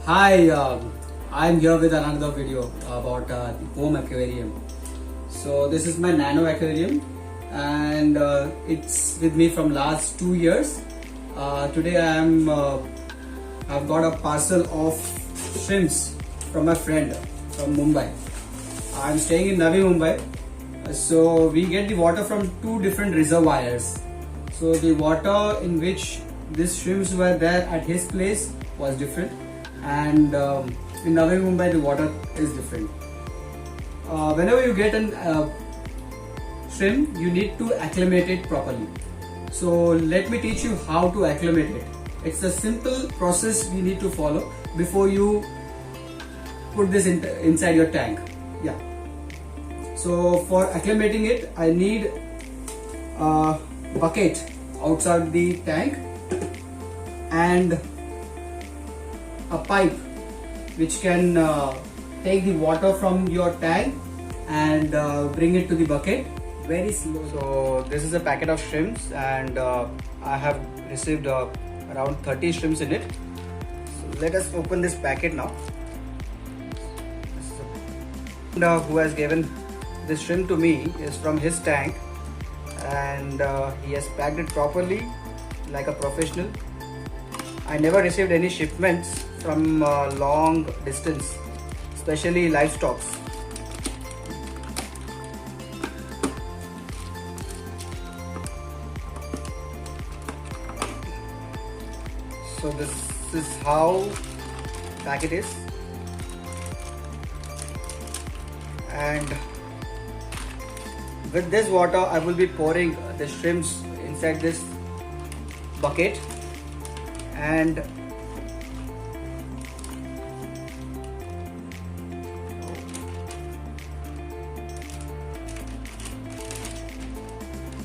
Hi, I'm here with another video about the home aquarium. So this is my nano aquarium, and it's with me from last 2 years. Today I've got a parcel of shrimps from my friend from Mumbai. I'm staying in Navi Mumbai, so we get the water from two different reservoirs. So the water in which these shrimps were there at his place was different, and in Navi Mumbai the water is different. Whenever you get an shrimp, you need to acclimate it properly. So let me teach you how to acclimate it. It's a simple process we need to follow before you put this inside your tank. Yeah. So for acclimating it, I need a bucket outside the tank and a pipe which can take the water from your tank and bring it to the bucket very slow. So this is a packet of shrimps, and I have received around 30 shrimps in it. So let us open this packet now. Who has given this shrimp to me is from his tank, and he has packed it properly like a professional. I never received any shipments from long distance, especially livestock. So this is how packet is, and with this water I will be pouring the shrimps inside this bucket, and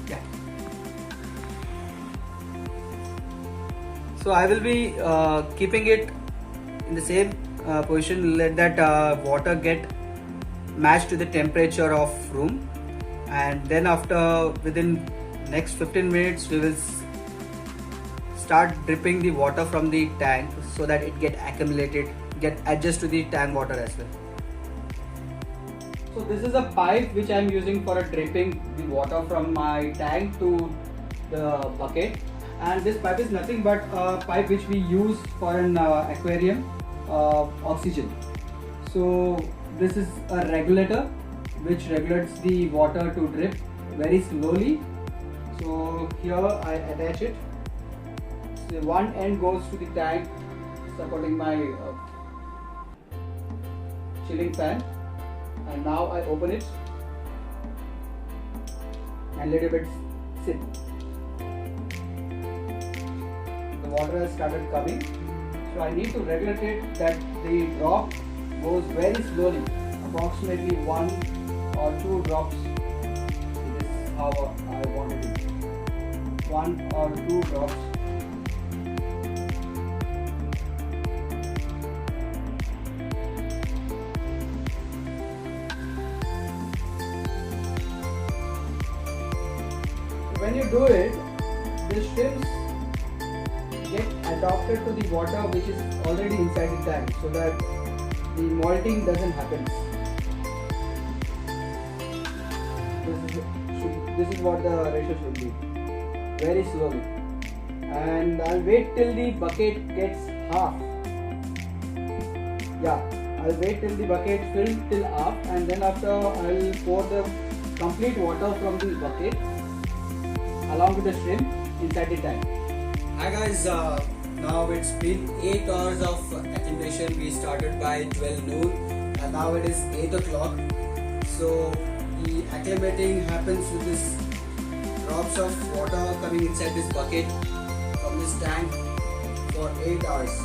yeah. So I will be keeping it in the same position. Let that water get matched to the temperature of room, and then after within next 15 minutes we will start dripping the water from the tank so that it get accumulated, get adjust to the tank water as well. So this is a pipe which I am using for dripping the water from my tank to the bucket, and this pipe is nothing but a pipe which we use for an aquarium oxygen. So this is a regulator which regulates the water to drip very slowly. So here I attach it. So one end goes to the tank supporting my chilling fan, and now I open it and let it sit. The water has started coming, so I need to regulate it that the drop goes very slowly, approximately 1 or 2 drops. This is how I want it to be. 1 or 2 drops. When you do it, the shrimps get adapted to the water which is already inside the tank, so that the molting doesn't happen. This is what the ratio should be. Very slowly. And I'll wait till the bucket gets half. Yeah, I'll wait till the bucket fills till half, and then after I'll pour the complete water from the bucket along with the shrimp inside the tank. Hi guys, now it's been 8 hours of acclimation. We started by 12 noon and now it is 8 o'clock. So the acclimating happens with this drops of water coming inside this bucket from this tank for 8 hours.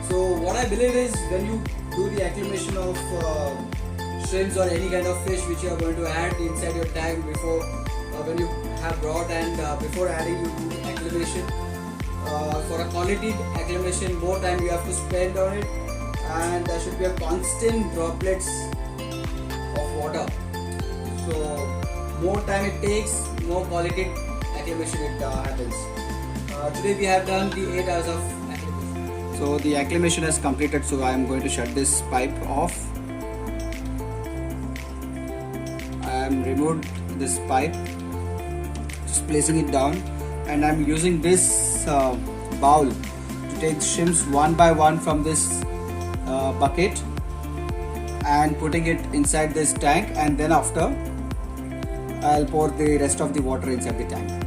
So what I believe is, when you do the acclimation of shrimps or any kind of fish which you are going to add inside your tank before when you have brought, and before adding you do acclimation, for a quality acclimation more time you have to spend on it, and there should be a constant droplets of water. So more time it takes, more quality acclimation it happens. Today we have done the 8 hours of acclimation. So the acclimation has completed, so I am going to shut this pipe off. I am removed this pipe, just placing it down, and I am using this bowl to take shrimps one by one from this bucket and putting it inside this tank, and then after I'll pour the rest of the water inside the tank.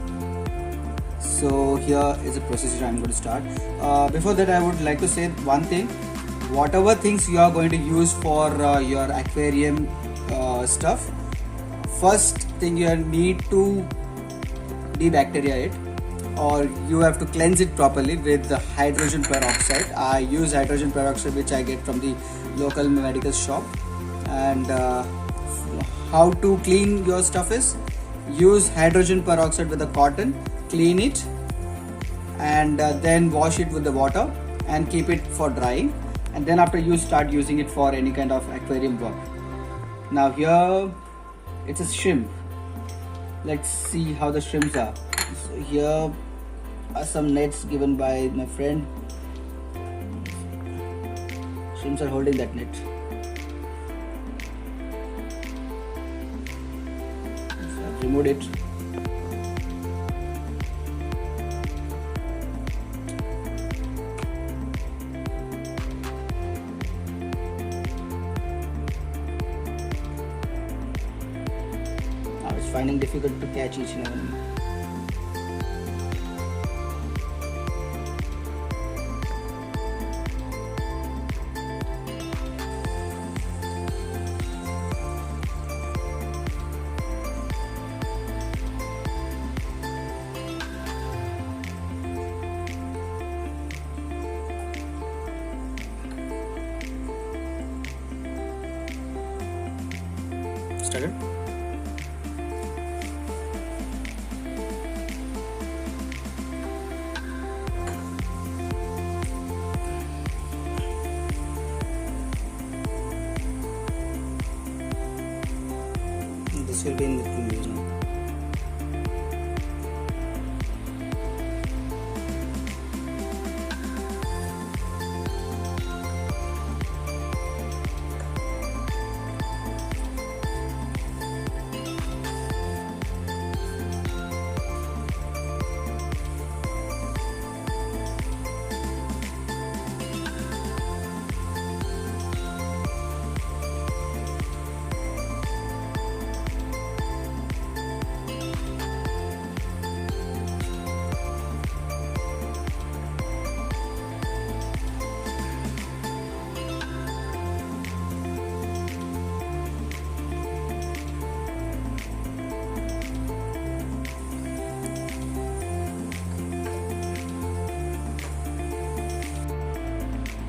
So here is the procedure I'm going to start. Before that, I would like to say one thing. Whatever things you are going to use for your aquarium stuff, first thing you need to debacteria it, or you have to cleanse it properly with the hydrogen peroxide. I use hydrogen peroxide which I get from the local medical shop. And how to clean your stuff is, use hydrogen peroxide with a cotton, clean it, and then wash it with the water and keep it for drying, and then after you start using it for any kind of aquarium work. Now here it's a shrimp. Let's see how the shrimps are. So here are some nets given by my friend. Shrimps are holding that net. So I've removed it. Now it's finding difficult to catch each and every. Started. This will be in the previous now.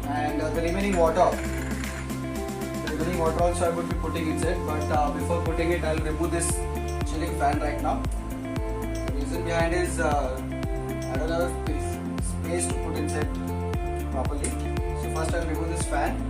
And the remaining water also I would be putting inside, but before putting it I'll remove this chilling fan right now. The reason behind is I don't have space to put inside properly, so first I'll remove this fan.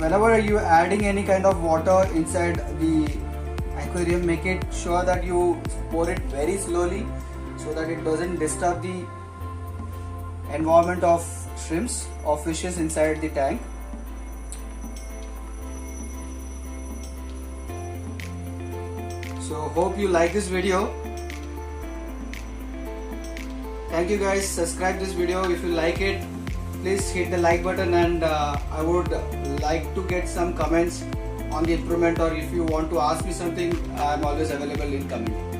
Whenever you are adding any kind of water inside the aquarium, make it sure that you pour it very slowly so that it doesn't disturb the environment of shrimps or fishes inside the tank. So hope you like this video. Thank you guys. Subscribe this video if you like it. Please hit the like button, and I would like to get some comments on the improvement, or if you want to ask me something, I am always available in comment.